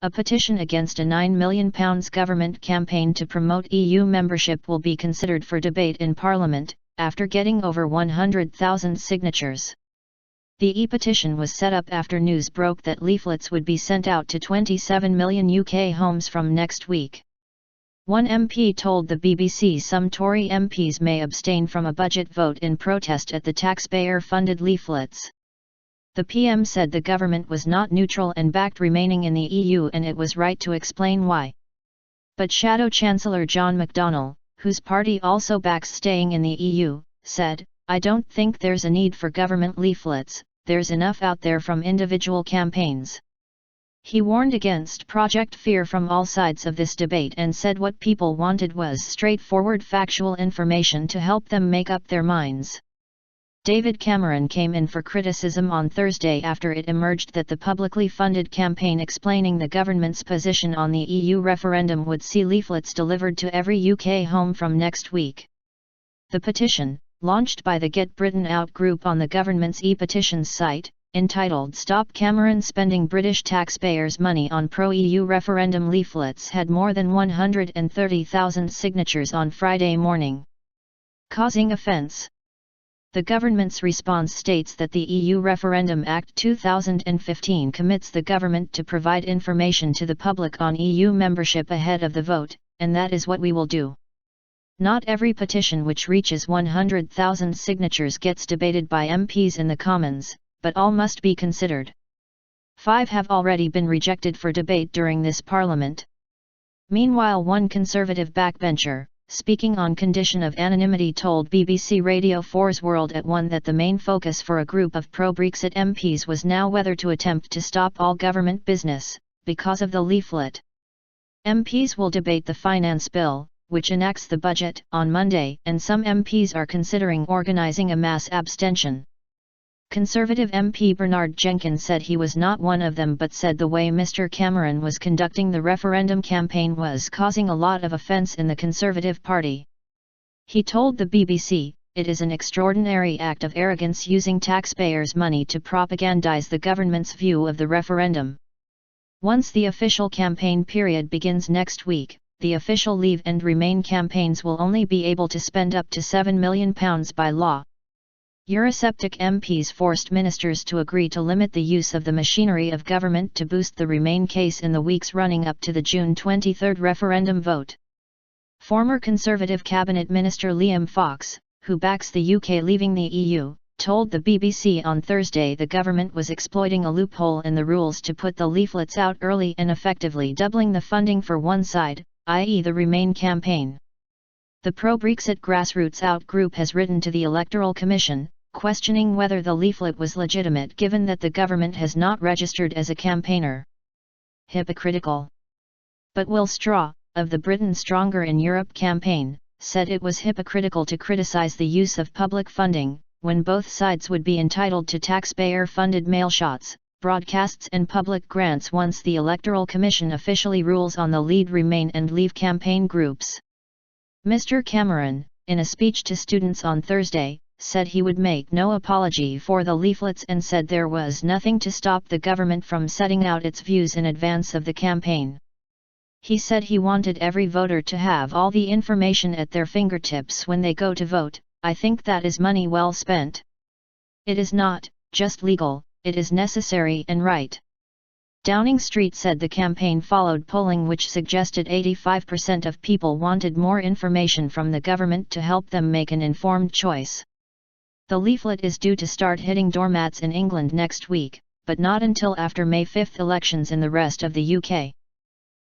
A petition against a £9 million government campaign to promote EU membership will be considered for debate in Parliament, after getting over 100,000 signatures. The e-petition was set up after news broke that leaflets would be sent out to 27 million UK homes from next week. One MP told the BBC some Tory MPs may abstain from a budget vote in protest at the taxpayer-funded leaflets. The PM said the government was not neutral and backed remaining in the EU, and it was right to explain why. But Shadow Chancellor John McDonnell, whose party also backs staying in the EU, said, "I don't think there's a need for government leaflets, there's enough out there from individual campaigns." He warned against Project Fear from all sides of this debate and said what people wanted was straightforward factual information to help them make up their minds. David Cameron came in for criticism on Thursday after it emerged that the publicly funded campaign explaining the government's position on the EU referendum would see leaflets delivered to every UK home from next week. The petition, launched by the Get Britain Out group on the government's e-petitions site, entitled "Stop Cameron Spending British Taxpayers' Money on Pro-EU Referendum Leaflets," had more than 130,000 signatures on Friday morning. Causing offence. The government's response states that the EU Referendum Act 2015 commits the government to provide information to the public on EU membership ahead of the vote, and that is what we will do. Not every petition which reaches 100,000 signatures gets debated by MPs in the Commons, but all must be considered. 5 have already been rejected for debate during this Parliament. Meanwhile, one Conservative backbencher, speaking on condition of anonymity, told BBC Radio 4's World at 1 that the main focus for a group of pro-Brexit MPs was now whether to attempt to stop all government business, because of the leaflet. MPs will debate the finance bill, which enacts the budget, on Monday, and some MPs are considering organising a mass abstention. Conservative MP Bernard Jenkins said he was not one of them, but said the way Mr Cameron was conducting the referendum campaign was causing a lot of offence in the Conservative Party. He told the BBC, "It is an extraordinary act of arrogance using taxpayers' money to propagandise the government's view of the referendum." Once the official campaign period begins next week, the official Leave and Remain campaigns will only be able to spend up to £7 million by law. Eurosceptic MPs forced ministers to agree to limit the use of the machinery of government to boost the Remain case in the weeks running up to the June 23 referendum vote. Former Conservative Cabinet Minister Liam Fox, who backs the UK leaving the EU, told the BBC on Thursday the government was exploiting a loophole in the rules to put the leaflets out early and effectively doubling the funding for one side, i.e. the Remain campaign. The pro-Brexit Grassroots Out group has written to the Electoral Commission, questioning whether the leaflet was legitimate given that the government has not registered as a campaigner. Hypocritical. But Will Straw, of the Britain Stronger in Europe campaign, said it was hypocritical to criticise the use of public funding, when both sides would be entitled to taxpayer-funded mail shots, broadcasts and public grants once the Electoral Commission officially rules on the Lead, Remain and Leave campaign groups. Mr Cameron, in a speech to students on Thursday, said he would make no apology for the leaflets and said there was nothing to stop the government from setting out its views in advance of the campaign. He said he wanted every voter to have all the information at their fingertips when they go to vote. "I think that is money well spent. It is not just legal, it is necessary and right." Downing Street said the campaign followed polling which suggested 85% of people wanted more information from the government to help them make an informed choice. The leaflet is due to start hitting doormats in England next week, but not until after May 5 elections in the rest of the UK.